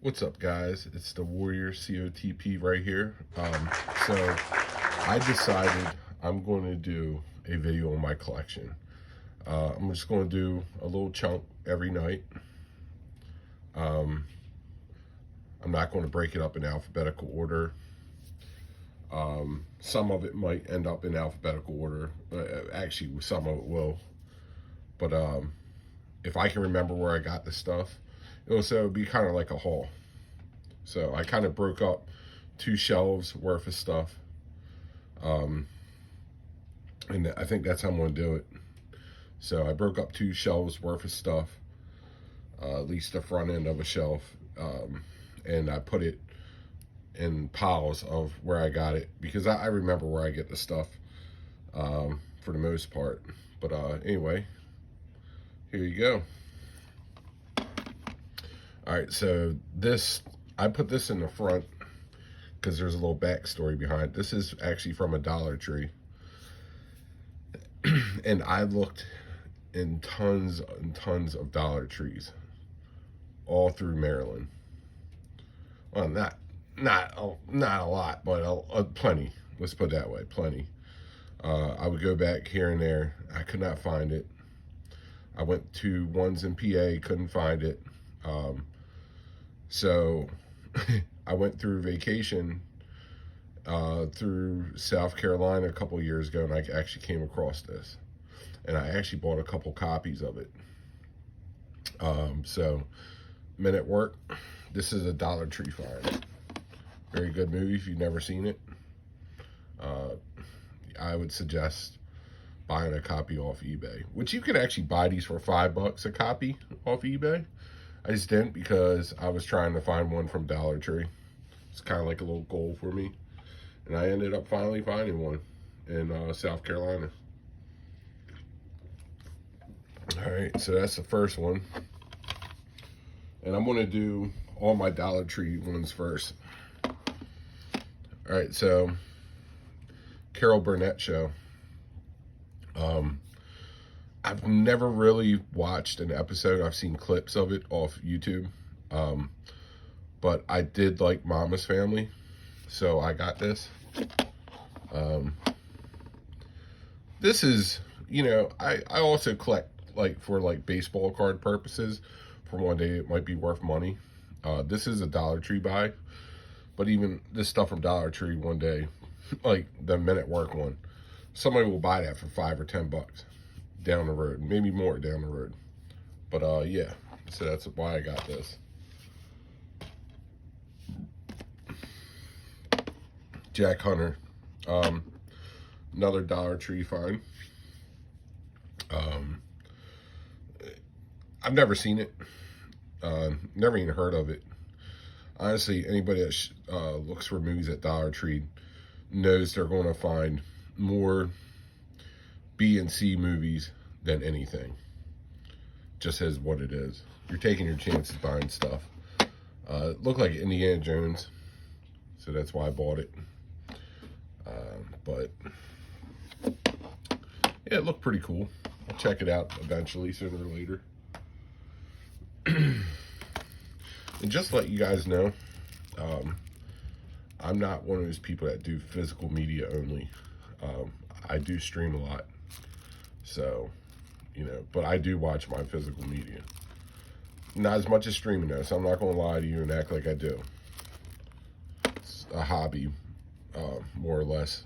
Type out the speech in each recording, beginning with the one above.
What's up, guys? It's the Warrior COTP right here. So I decided I'm going to do a video on my collection. I'm just going to do a little chunk every night. Um, I'm not going to break it up in alphabetical order. Some of it might end up in alphabetical order. Actually, some of it will. But if I can remember where I got the stuff, it'll be kind of like a haul. So I kind of broke up 2 shelves worth of stuff. And I think that's how I'm going to do it. So I broke up 2 shelves worth of stuff, at least the front end of a shelf. And I put it in piles of where I got it, because I remember where I get the stuff for the most part. But anyway, here you go. All right, so I put this in the front because there's a little backstory behind it. This is actually from a Dollar Tree. And I looked in tons and tons of Dollar Trees all through Maryland. Well, not a lot, but plenty. Let's put it that way, plenty. I would go back here and there. I could not find it. I went to ones in PA, couldn't find it. So I went through vacation through South Carolina a couple years ago, and I actually came across this. And I actually bought a couple copies of it. So, Men at Work. This is a Dollar Tree find. Very good movie if you've never seen it. I would suggest buying a copy off eBay, which you could actually buy these for $5 a copy off eBay. I just didn't because I was trying to find one from Dollar Tree. It's kind of like a little goal for me. And I ended up finally finding one in South Carolina. All right, so that's the first one. And I'm going to do all my Dollar Tree ones first. All right, so Carol Burnett show. I've never really watched an episode. I've seen clips of it off YouTube. But I did like Mama's Family, so I got this. This is, I also collect, for baseball card purposes. For one day it might be worth money. This is a Dollar Tree buy, but even this stuff from Dollar Tree one day, like the Men at Work one, somebody will buy that for $5 or $10 down the road, maybe more down the road. But yeah, so that's why I got this. Jack Hunter, another Dollar Tree find. I've never seen it, never even heard of it. Honestly, anybody that looks for movies at Dollar Tree knows they're going to find more B and C movies than anything. Just as what it is. You're taking your chances buying stuff. It looked like Indiana Jones, so that's why I bought it. But yeah, it looked pretty cool. I'll check it out eventually, sooner or later. And just to let you guys know, I'm not one of those people that do physical media only. I do stream a lot, so but I do watch my physical media. Not as much as streaming though, so I'm not going to lie to you and act like I do. It's a hobby, more or less.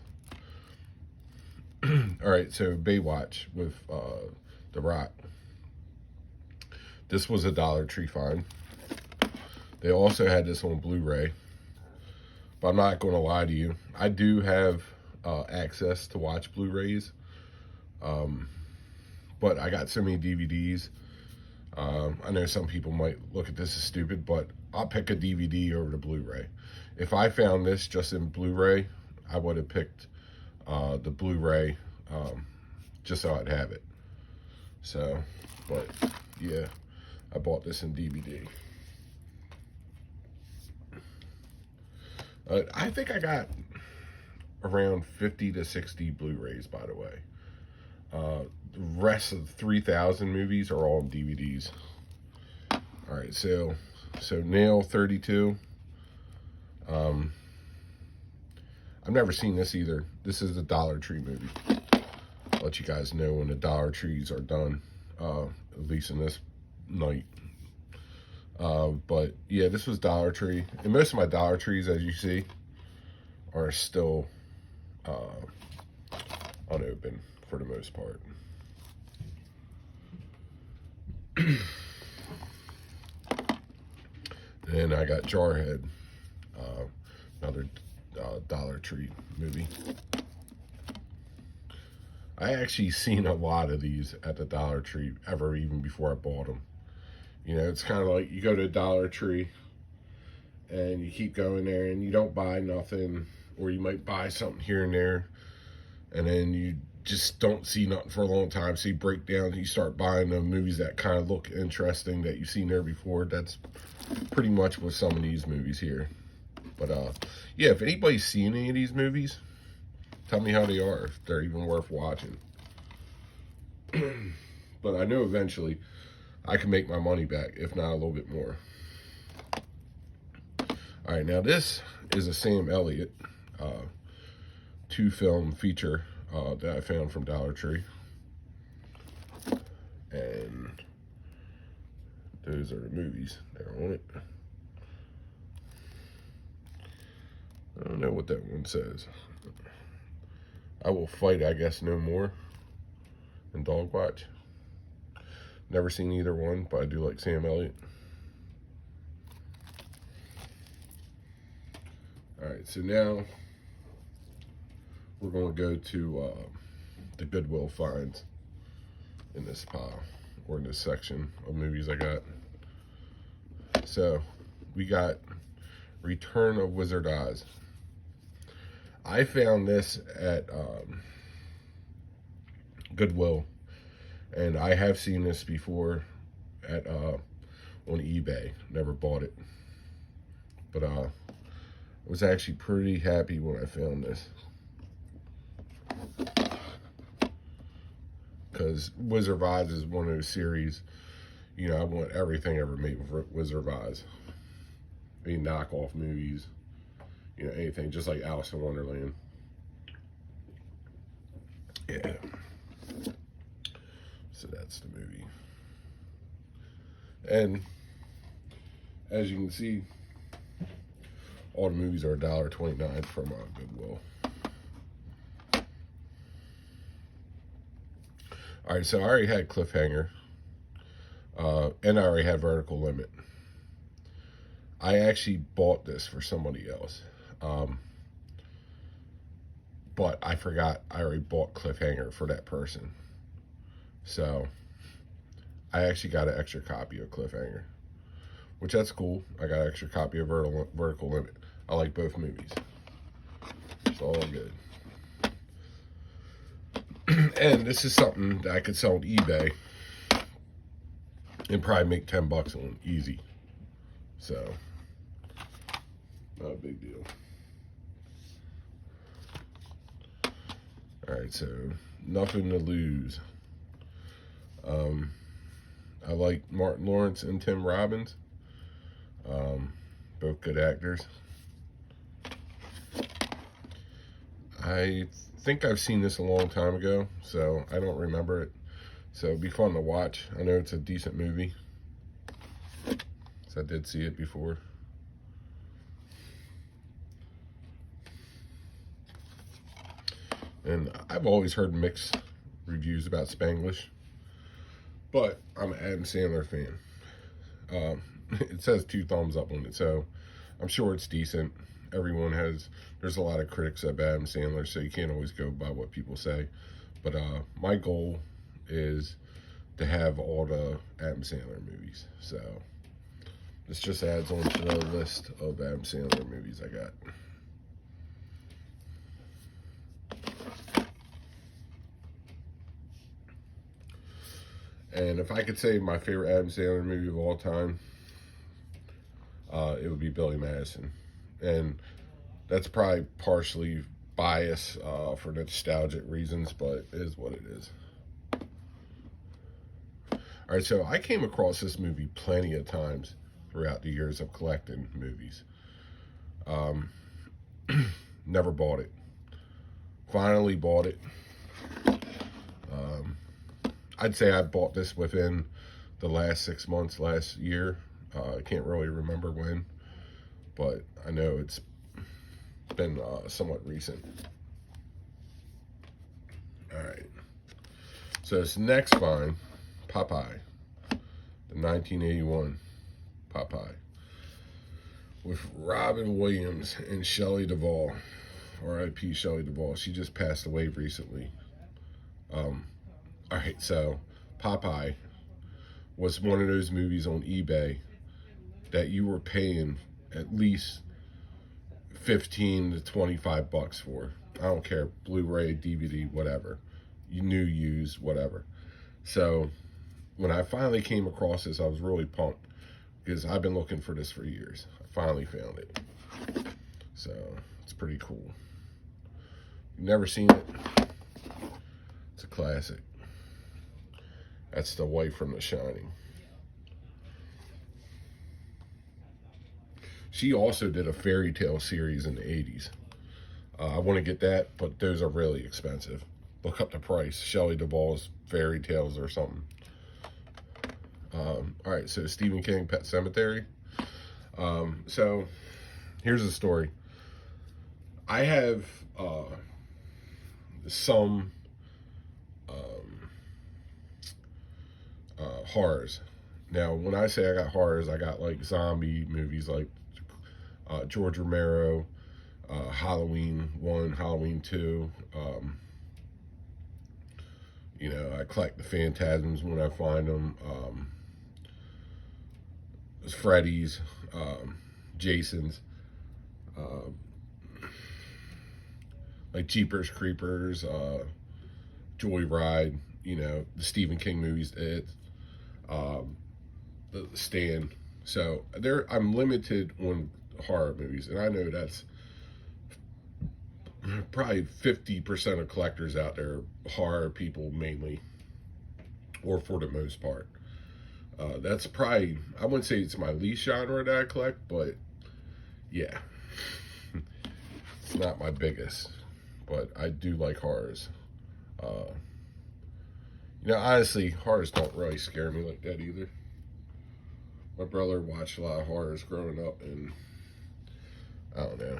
All right, so Baywatch with The Rock. This was a Dollar Tree find. They also had this on Blu-ray, but I'm not going to lie to you. I do have access to watch Blu-rays, but I got so many DVDs. I know some people might look at this as stupid, but I'll pick a DVD over the Blu-ray. If I found this just in Blu-ray, I would have picked the Blu-ray just so I'd have it. So, but yeah, I bought this in DVD. I think I got around 50 to 60 Blu-rays, by the way. The rest of the 3,000 movies are all DVDs. All right, so So Nail 32. I've never seen this either. This is the Dollar Tree movie. I'll let you guys know when the Dollar Trees are done, at least in this night. But yeah, this was Dollar Tree. And most of my Dollar Trees, as you see, are still unopened for the most part. And I got Jarhead, another Dollar Tree movie. I actually seen a lot of these at the Dollar Tree even before I bought them. You know, it's kind of like you go to a Dollar Tree and you keep going there and you don't buy nothing, or you might buy something here and there, and then you just don't see nothing for a long time, so you break down and you start buying the movies that kind of look interesting that you've seen there before. That's pretty much with some of these movies here. But yeah, if anybody's seen any of these movies, tell me how they are, if they're even worth watching. But I know eventually I can make my money back, if not a little bit more. All right, now this is a Sam Elliott 2-film feature that I found from Dollar Tree. And those are the movies that are on it. I don't know what that one says. I Will Fight, I Guess No More, and Dog Watch. Never seen either one, but I do like Sam Elliott. Alright, so now we're going to go to the Goodwill finds in this pile, or in this section of movies I got. So, we got Return of Wizard Oz. I found this at Goodwill, and I have seen this before at on eBay. Never bought it, but I was actually pretty happy when I found this, because Wizard of Oz is one of those series. You know, I want everything ever made with Wizard of Oz. Any knockoff movies, you know, anything, just like Alice in Wonderland. Yeah. So that's the movie. And as you can see, all the movies are $1.29 from Goodwill. All right, so I already had Cliffhanger, and I already had Vertical Limit. I actually bought this for somebody else, but I forgot I already bought Cliffhanger for that person. So I actually got an extra copy of Cliffhanger, which that's cool. I got an extra copy of Vertical Limit. I like both movies. It's all good. And this is something that I could sell on eBay and probably make $10 on easy. So, not a big deal. Alright, so Nothing to Lose. I like Martin Lawrence and Tim Robbins. Both good actors. I think I've seen this a long time ago, so I don't remember it. So it'd be fun to watch. I know it's a decent movie, so I did see it before. And I've always heard mixed reviews about Spanglish, but I'm an Adam Sandler fan. It says 2 thumbs up on it, so I'm sure it's decent. There's a lot of critics of Adam Sandler, so you can't always go by what people say. But my goal is to have all the Adam Sandler movies. So this just adds on to the list of Adam Sandler movies I got. And if I could say my favorite Adam Sandler movie of all time, it would be Billy Madison. And that's probably partially bias for nostalgic reasons, but it is what it is. All right, so I came across this movie plenty of times throughout the years of collecting movies. Um, Never bought it. Finally bought it. Um, I'd say I bought this within the last 6 months, last year. I can't really remember when, but I know it's been somewhat recent. All right. So this next find, Popeye, the 1981 Popeye, with Robin Williams and Shelley Duvall, R.I.P. Shelley Duvall. She just passed away recently. All right, so Popeye was one of those movies on eBay that you were paying at least 15 to 25 bucks for. I don't care, Blu-ray, DVD, whatever. You new, used, whatever. So when I finally came across this, I was really pumped because I've been looking for this for years. I finally found it. So it's pretty cool. You've never seen it? It's a classic. That's the wife from The Shining. She also did a fairy tale series in the 80s. I want to get that, but those are really expensive. Look up the price. Shelley Duvall's Fairy Tales or something. All right, so Stephen King, Pet Sematary. So here's the story. I have some horrors. Now, when I say I got horrors, I got like zombie movies like George Romero, Halloween 1, Halloween 2. You know, I collect the phantasms when I find them. Freddy's, Jason's, like Jeepers Creepers, Joyride, you know, the Stephen King movies, the Stand. So I'm limited on horror movies, and I know that's probably 50% of collectors out there, horror people mainly, or for the most part. That's probably, I wouldn't say it's my least genre that I collect, but yeah, it's not my biggest, but I do like horrors. You know, honestly, horrors don't really scare me like that either. My brother watched a lot of horrors growing up, and I don't know,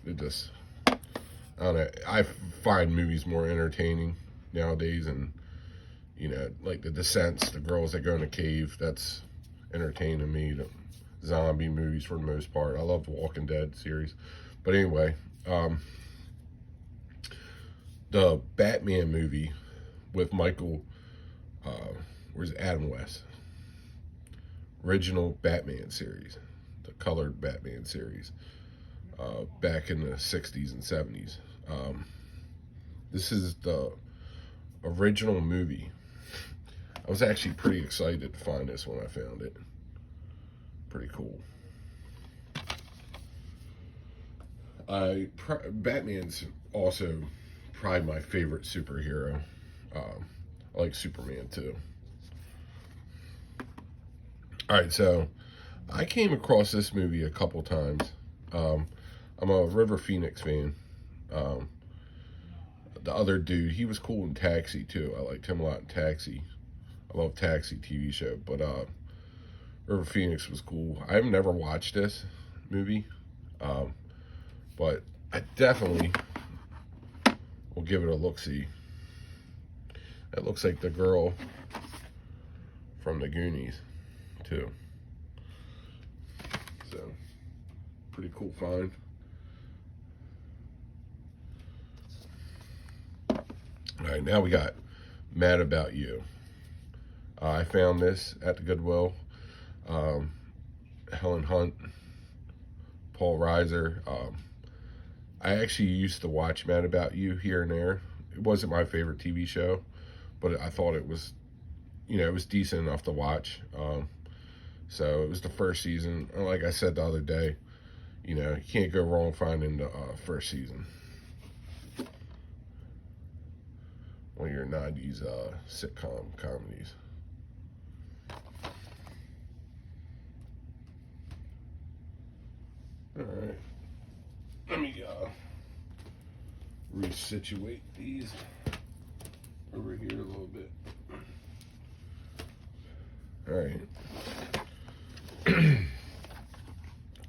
it just, I don't know, I find movies more entertaining nowadays, and you know, like The Descents, the girls that go in a cave, that's entertaining me. The zombie movies for the most part. I love the Walking Dead series. But anyway, the Batman movie with Michael, where's Adam West? Original Batman series, the colored Batman series, back in the 60s and 70s. This is the original movie. I was actually pretty excited to find this when I found it. Pretty cool. Batman's also probably my favorite superhero. I like Superman too. All right, so I came across this movie a couple times. I'm a River Phoenix fan. The other dude, he was cool in Taxi too. I liked him a lot in Taxi. I love Taxi TV show, but River Phoenix was cool. I've never watched this movie, but I definitely will give it a look-see. It looks like the girl from the Goonies, too. So, pretty cool find. All right, now we got Mad About You. I found this at the Goodwill. Helen Hunt, Paul Reiser. I actually used to watch Mad About You here and there. It wasn't my favorite TV show, but I thought it was, you know, it was decent enough to watch. So it was the first season. And like I said the other day, you know, you can't go wrong finding the first season. One of your 90s sitcom comedies. All right. Let me resituate these over here a little bit. All right.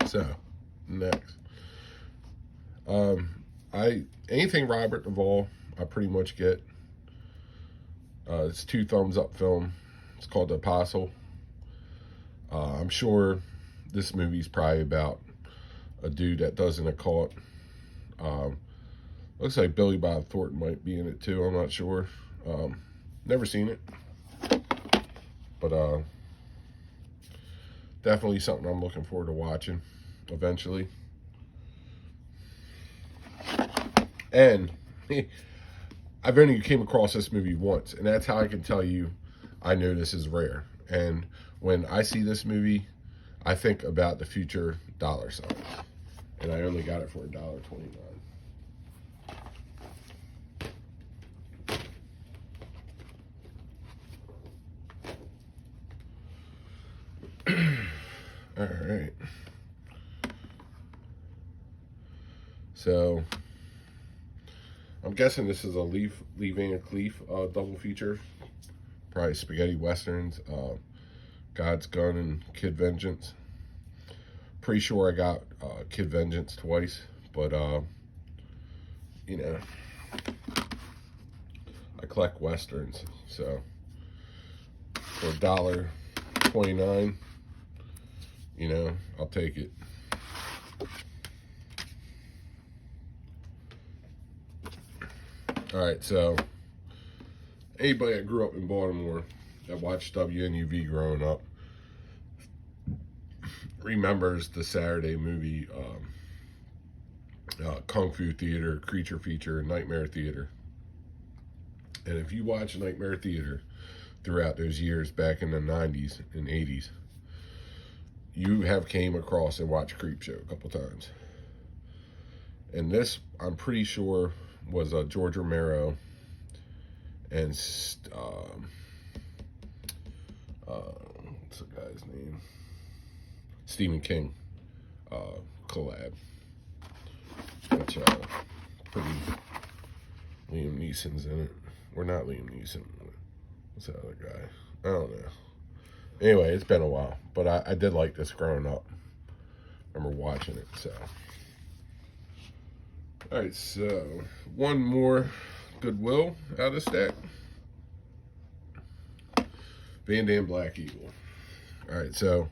So, next. Anything Robert Duvall, I pretty much get. It's 2 thumbs up film. It's called The Apostle. I'm sure this movie's probably about a dude that does an occult. Looks like Billy Bob Thornton might be in it too. I'm not sure. Never seen it, but definitely something I'm looking forward to watching eventually. And I've only came across this movie once, and that's how I can tell you I know this is rare. And when I see this movie, I think about the future dollar signs. And I only got it for $1.29. All right. So I'm guessing this is a Lee Van Cleef double feature. Probably spaghetti westerns, God's Gun and Kid Vengeance. Pretty sure I got Kid Vengeance twice, but you know, I collect westerns, so for $1.29, you know, I'll take it. All right, so anybody that grew up in Baltimore that watched WNUV growing up remembers the Saturday movie Kung Fu Theater, Creature Feature, and Nightmare Theater. And if you watch Nightmare Theater throughout those years back in the 90s and 80s, you have came across and watched Creepshow a couple times. And this, I'm pretty sure, was George Romero and what's the guy's name? Stephen King collab. Which pretty Liam Neeson's in it. Or not Liam Neeson. What's that other guy? I don't know. Anyway, it's been a while, but I did like this growing up. I remember watching it, so. All right, so one more Goodwill out of the stack. Van Damme Black Eagle. All right, so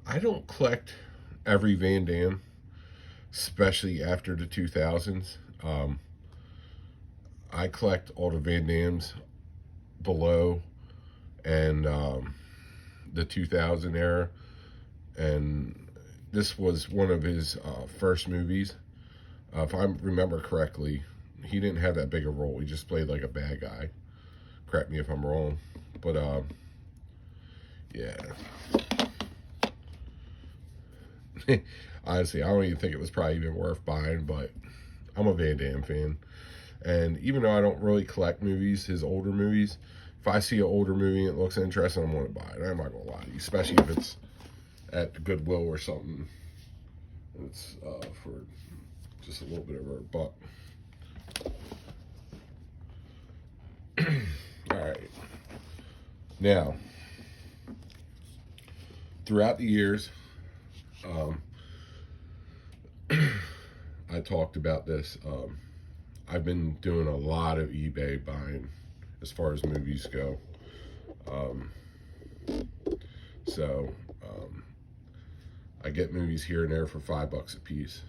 I don't collect every Van Damme, especially after the 2000s. I collect all the Van Dammes below and the 2000 era, and this was one of his first movies. If I remember correctly, he didn't have that big a role. He just played like a bad guy. Correct me if I'm wrong. But, yeah. Honestly, I don't even think it was probably even worth buying, but I'm a Van Damme fan. And even though I don't really collect movies, his older movies, if I see an older movie and it looks interesting, I'm going to buy it. I'm not going to lie to you, especially if it's at the Goodwill or something. And it's for just a little bit over $1. All right. Now, throughout the years, I talked about this. I've been doing a lot of eBay buying as far as movies go. I get movies here and there for $5 a piece.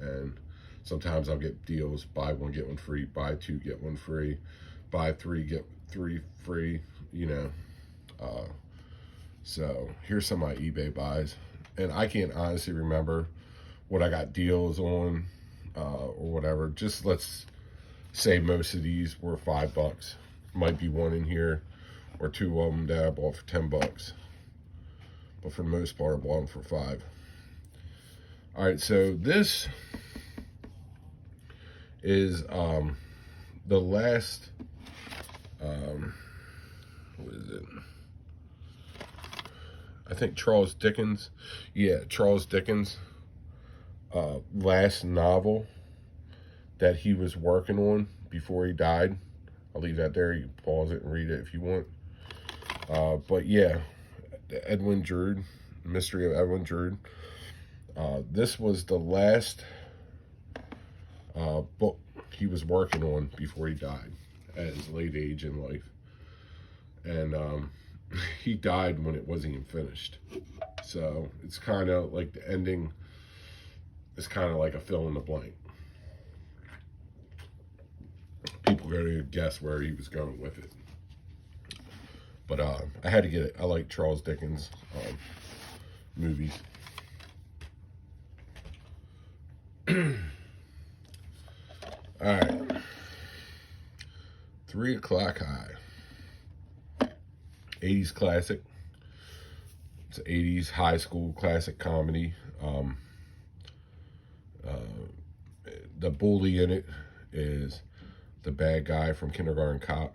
And sometimes I'll get deals, buy one, get one free, buy two, get one free, buy three, get three free, you know. So here's some of my eBay buys. And I can't honestly remember what I got deals on or whatever. Just let's say most of these were $5. Might be one in here or two of them that I bought for $10. But for the most part, I bought them for $5. All right, so this is the last, what is it? I think Charles Dickens. Yeah, Charles Dickens last novel that he was working on before he died. I'll leave that there. You can pause it and read it if you want. But yeah, Edwin Drood, Mystery of Edwin Drood. This was the last book he was working on before he died at his late age in life. And he died when it wasn't even finished. So it's kind of like the ending is kind of like a fill in the blank. People are going to guess where he was going with it. But I had to get it. I like Charles Dickens movies. All right. 3 O'Clock High. 80s classic. It's an 80s high school classic comedy. The bully in it is the bad guy from Kindergarten Cop.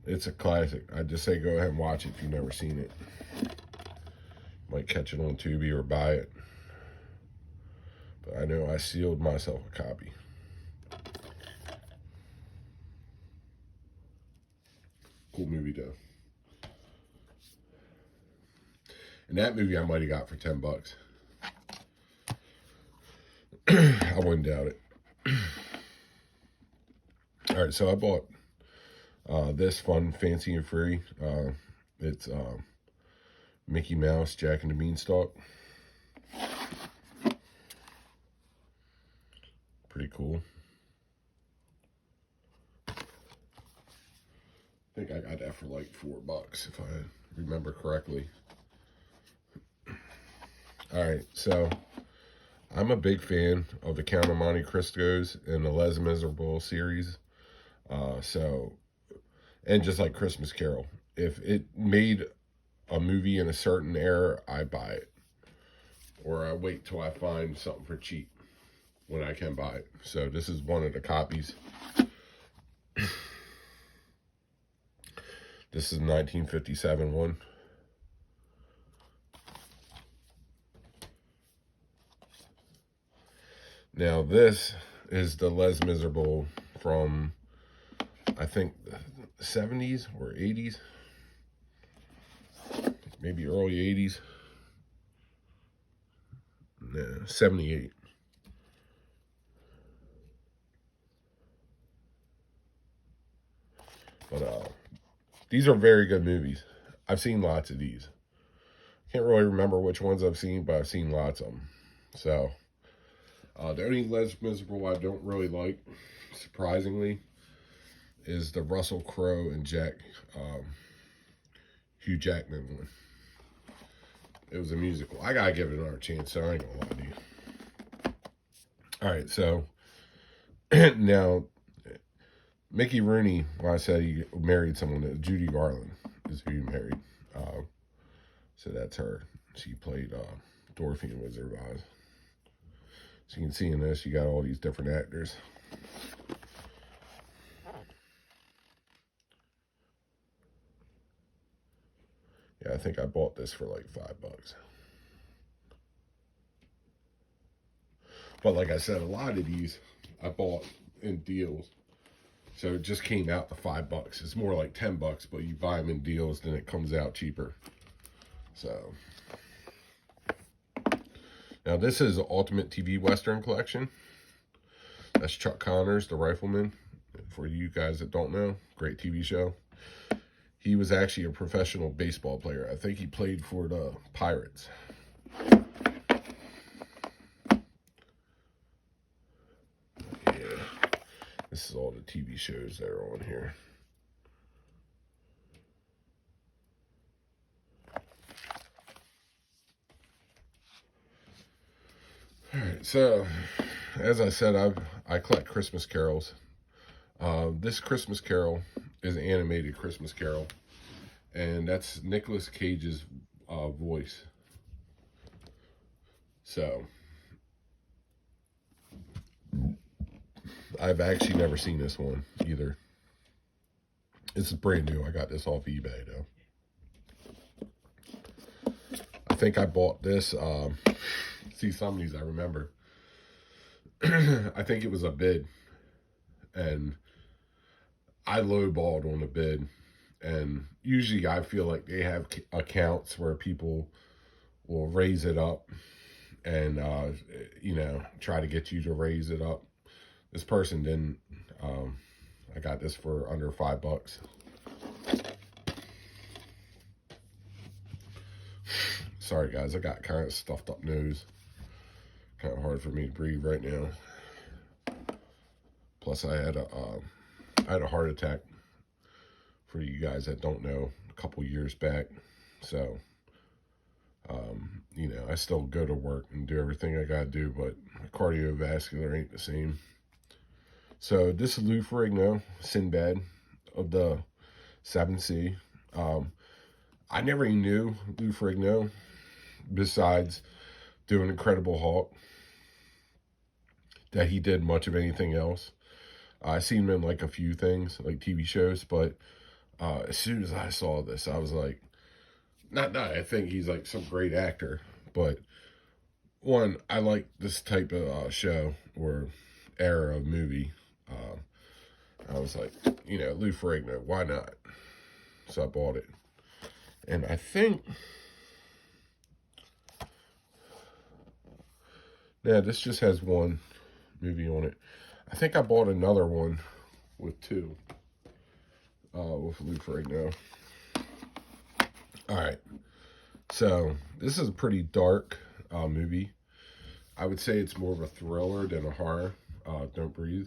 It's a classic. I just say go ahead and watch it if you've never seen it. Might catch it on Tubi or buy it. But I know I sealed myself a copy. Cool movie though. And that movie I might have got for $10. I wouldn't doubt it. All right, so I bought this Fun, Fancy, and Free. It's Mickey Mouse, Jack and the Beanstalk. Pretty cool. I think I got that for like $4 if I remember correctly. All right, so I'm a big fan of the Count of Monte Cristos and the Les Miserables series. And just like Christmas Carol, if it made a movie in a certain era, I buy it. Or I wait till I find something for cheap when I can buy it. So this is one of the copies. This is a 1957 one. Now this is the Les Miserables from, I think, the 70s or 80s. Maybe early 80s. Nah, 78. But these are very good movies. I've seen lots of these. Can't really remember which ones I've seen, but I've seen lots of them. So the only Les Miserables I don't really like, surprisingly, is the Russell Crowe and Hugh Jackman one. It was a musical. I gotta give it another chance, so I ain't gonna lie to you. All right, so now Mickey Rooney, when I said he married someone, Judy Garland is who he married. So that's her. She played Dorothy in Wizard of Oz. So you can see in this, you got all these different actors. Yeah, I think I bought this for like $5. But like I said, a lot of these I bought in deals. So it just came out to $5. It's more like $10, but you buy them in deals, then it comes out cheaper. So now this is the Ultimate TV Western Collection. That's Chuck Connors, the Rifleman. For you guys that don't know, great TV show. He was actually a professional baseball player. I think he played for the Pirates. Yeah, this is all the TV shows that are on here. All right, so as I said, I collect Christmas carols. This Christmas Carol is an animated Christmas Carol, and that's Nicolas Cage's voice. So I've actually never seen this one either. This is brand new. I got this off eBay though. I think I bought this. See, some of these I remember. I think it was a bid, and I lowballed on the bid. And usually I feel like they have accounts where people will raise it up and, you know, try to get you to raise it up. This person didn't. I got this for under $5. Sorry, guys. I got kind of stuffed up nose. Kind of hard for me to breathe right now. Plus, I had a heart attack. For you guys that don't know, a couple years back. So, you know, I still go to work and do everything I gotta do, but cardiovascular ain't the same. So this is Lou Ferrigno, Sinbad of the 7C. I never even knew Lou Ferrigno besides doing Incredible Hulk, that he did much of anything else. I seen him in like a few things, like TV shows, but as soon as I saw this, I was like, I think he's like some great actor, but one, I like this type of show or era of movie. I was like, you know, Lou Ferrigno, why not? So I bought it. And I think, yeah, this just has one movie on it. I think I bought another one with two. With Lou Ferrigno. All right. So this is a pretty dark movie. I would say it's more of a thriller than a horror. Don't Breathe.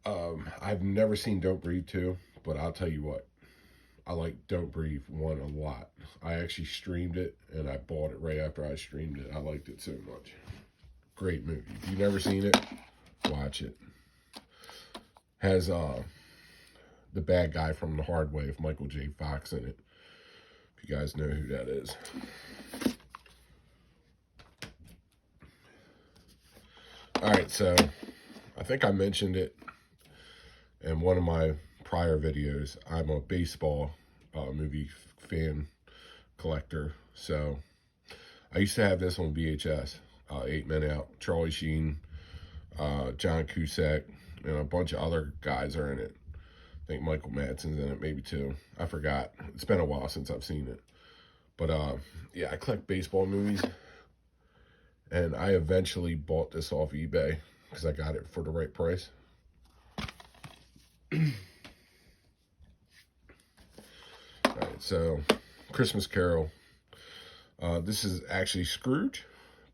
I've never seen Don't Breathe 2, but I'll tell you what. I like Don't Breathe 1 a lot. I actually streamed it, and I bought it right after I streamed it. I liked it so much. Great movie. If you've never seen it, watch it. Has the bad guy from The Hard Way with Michael J. Fox in it. If you guys know who that is. Alright, so I think I mentioned it in one of my prior videos. I'm a baseball movie fan collector. So I used to have this on VHS. 8 Men Out. Charlie Sheen, John Cusack, and a bunch of other guys are in it. I think Michael Madsen's in it, maybe too. I forgot. It's been a while since I've seen it. But, yeah, I collect baseball movies. And I eventually bought this off eBay because I got it for the right price. Alright, so, Christmas Carol. This is actually Scrooge,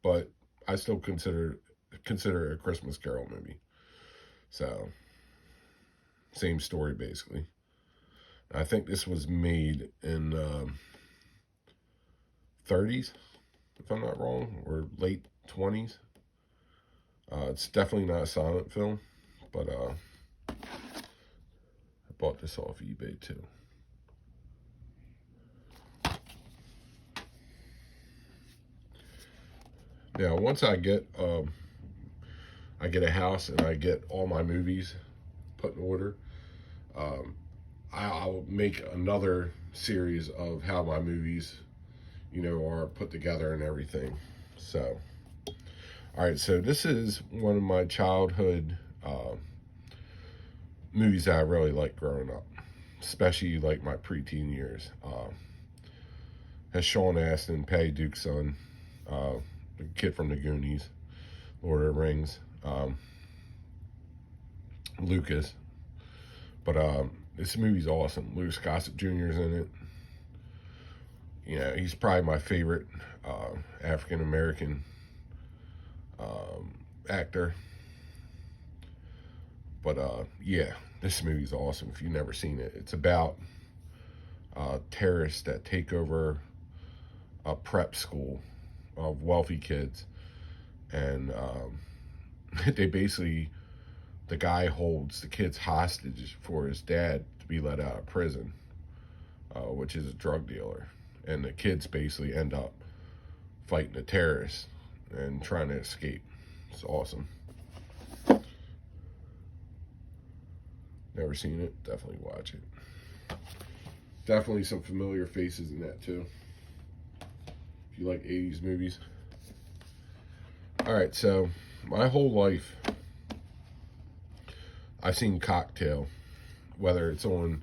but I still consider it a Christmas Carol movie. So, same story, basically. I think this was made in 30s, if I'm not wrong, or late 20s. It's definitely not a silent film, but I bought this off eBay, too. Now, once I get a house and I get all my movies put in order, I'll make another series of how my movies, you know, are put together and everything. So, all right, so this is one of my childhood movies that I really liked growing up, especially like my preteen years. Has Sean Astin, Patty Duke's son, the kid from the Goonies, Lord of the Rings, Lucas. But this movie's awesome. Louis Gossett Jr. is in it. You know, he's probably my favorite African-American actor. But yeah, this movie's awesome if you've never seen it. It's about terrorists that take over a prep school of wealthy kids. And they basically, the guy holds the kids hostage for his dad to be let out of prison, which is a drug dealer. And the kids basically end up fighting the terrorists and trying to escape. It's awesome. Never seen it? Definitely watch it. Definitely some familiar faces in that too. you like 80s movies. Alright, so my whole life I've seen Cocktail, whether it's on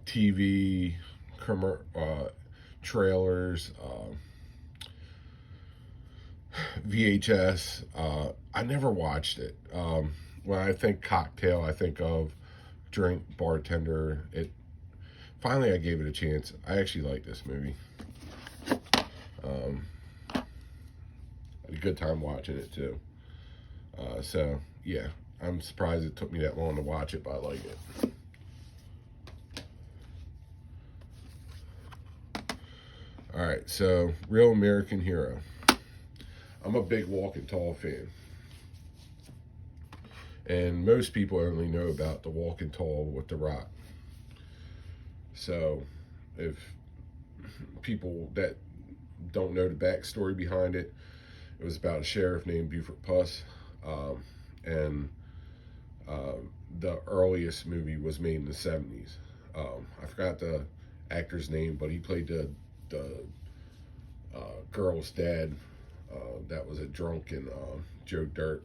TV, trailers, VHS. I never watched it. When I think Cocktail, I think of drink, bartender. Finally I gave it a chance. I actually like this movie. Had a good time watching it too. So yeah, I'm surprised it took me that long to watch it, but I like it. All right, so Real American Hero. I'm a big Walking Tall fan. And most people only know about the Walking Tall with The Rock. So if people that don't know the backstory behind it, it was about a sheriff named Buford Puss. And the earliest movie was made in the 70s. I forgot the actor's name, but he played the girl's dad that was a drunk in Joe Dirt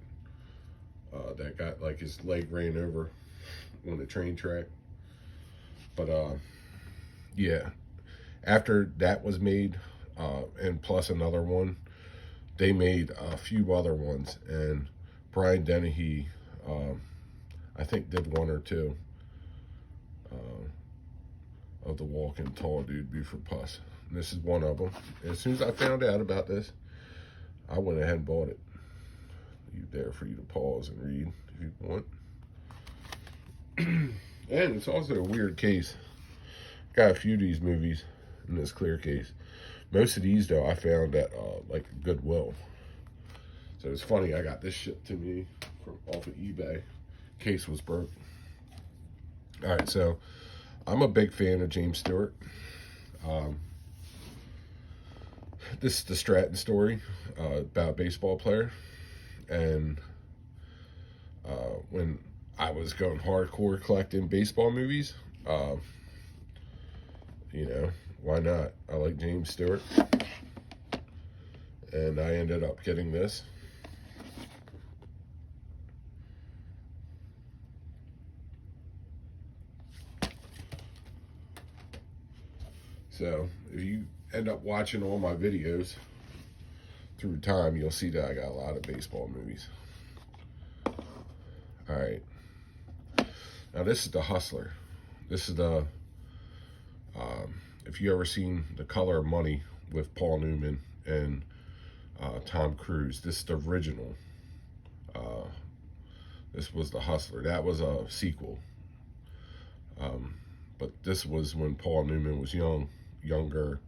that got like his leg ran over on the train track. But yeah, after that was made, and plus another one, they made a few other ones, and Brian Dennehy I think did one or two of the Walking Tall dude Buford Puss. And this is one of them. And as soon as I found out about this, I went ahead and bought it. Leave there for you to pause and read if you want. And it's also a weird case. Got a few of these movies in this clear case. Most of these though I found at like Goodwill. So it's funny, I got this shipped to me from off of eBay. Case was broke. All right, so I'm a big fan of James Stewart. This is the Stratton story about a baseball player. And when I was going hardcore collecting baseball movies, you know, why not? I like James Stewart. And I ended up getting this. So if you end up watching all my videos through time, you'll see that I got a lot of baseball movies. All right. Now this is The Hustler. This is the, if you ever seen The Color of Money with Paul Newman and Tom Cruise, this is the original. This was The Hustler. That was a sequel. But this was when Paul Newman was younger,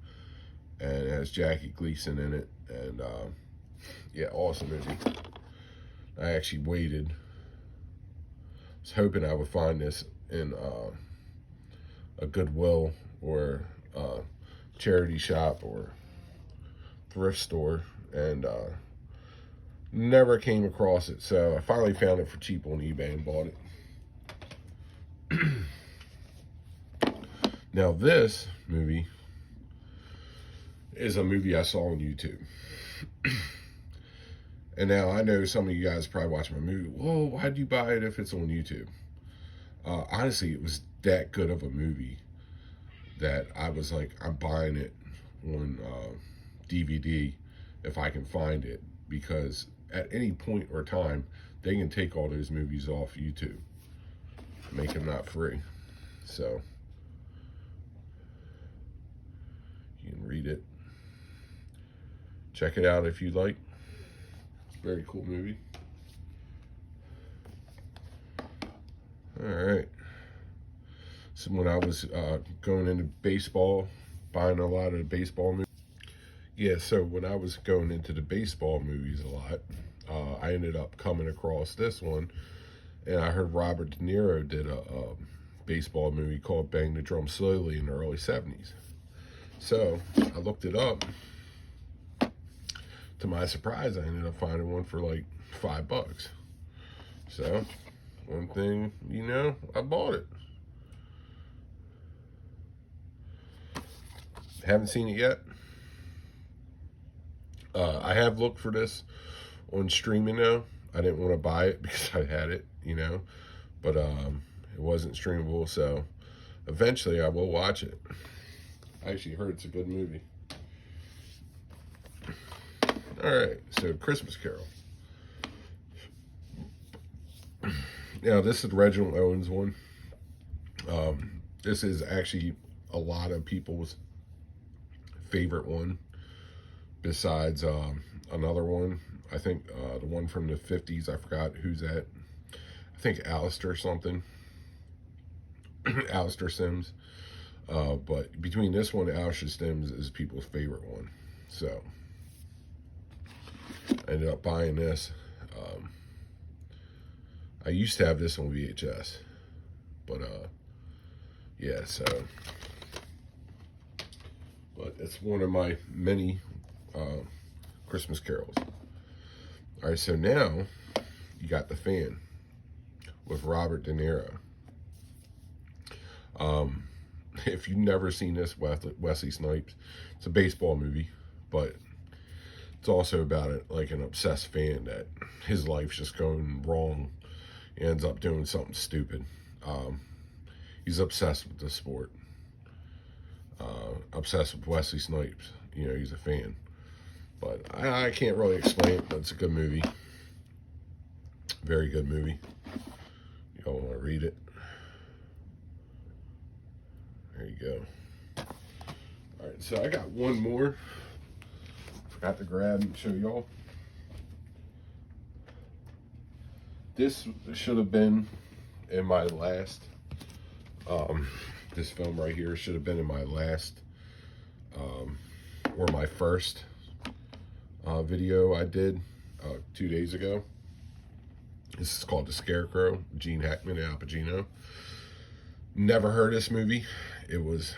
and it has Jackie Gleason in it. And yeah, awesome movie. I actually waited. I was hoping I would find this in a Goodwill or charity shop or thrift store, and never came across it. So I finally found it for cheap on eBay and bought it. Now this movie is a movie I saw on YouTube. And now I know some of you guys probably watch my movie. Whoa, why'd you buy it if it's on YouTube? Honestly, it was that good of a movie that I was like, I'm buying it on DVD if I can find it, because at any point or time they can take all those movies off YouTube, make them not free. So you can read it, check it out if you like. Very cool movie. All right. So when I was going into baseball, buying a lot of the baseball movies. Yeah, so when I was going into the baseball movies a lot, I ended up coming across this one, and I heard Robert De Niro did a baseball movie called Bang the Drum Slowly in the early 70s. So I looked it up. To my surprise, I ended up finding one for like $5. So, one thing, you know, I bought it. Haven't seen it yet. I have looked for this on streaming now. I didn't want to buy it because I had it, you know, but it wasn't streamable, so eventually I will watch it. I actually heard it's a good movie. All right, so Christmas Carol. Now, this is Reginald Owens one. This is actually a lot of people's favorite one, besides another one. I think the one from the 50s, I forgot who's that. I think Alistair something. Alistair Sims. But between this one and Alistair Sims is people's favorite one. So, I ended up buying this. I used to have this on VHS. But, yeah, so. But it's one of my many Christmas carols. All right, so now you got The Fan with Robert De Niro. If you've never seen this, Wesley Snipes, it's a baseball movie, but it's also about it like an obsessed fan that his life's just going wrong. He ends up doing something stupid. He's obsessed with the sport. Obsessed with Wesley Snipes. You know, he's a fan. But I can't really explain it, but it's a good movie. Very good movie. Y'all want to read it? There you go. All right, so I got one more. Forgot to grab and show y'all. This should have been in my last, this film right here should have been in my last, or my first video I did 2 days ago. This is called The Scarecrow, Gene Hackman and Al Pacino. Never heard this movie. It was,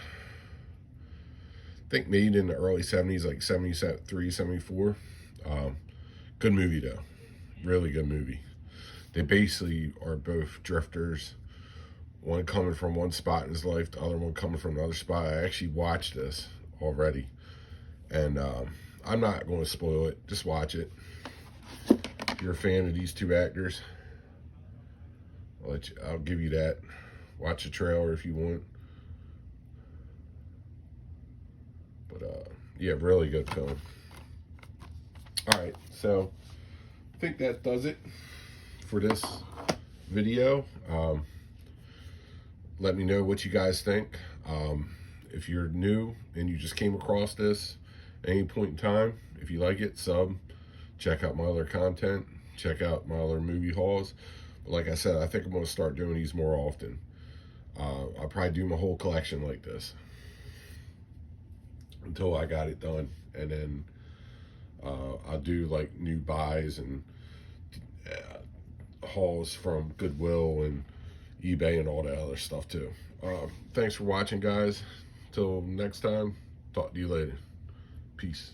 I think, made in the early 70s, like 73, 74. Good movie, though. Really good movie. They basically are both drifters. One coming from one spot in his life, the other one coming from another spot. I actually watched this already. And I'm not going to spoil it. Just watch it. If you're a fan of these two actors, I'll give you that. Watch the trailer if you want. But, yeah, really good film. All right, so I think that does it for this video. Let me know what you guys think. If you're new and you just came across this at any point in time, if you like it, sub. Check out my other content. Check out my other movie hauls. But like I said, I think I'm going to start doing these more often. I'll probably do my whole collection like this until I got it done. And then I'll do like new buys and hauls from Goodwill and eBay and all that other stuff too. Thanks for watching, guys. Till next time, talk to you later. Peace.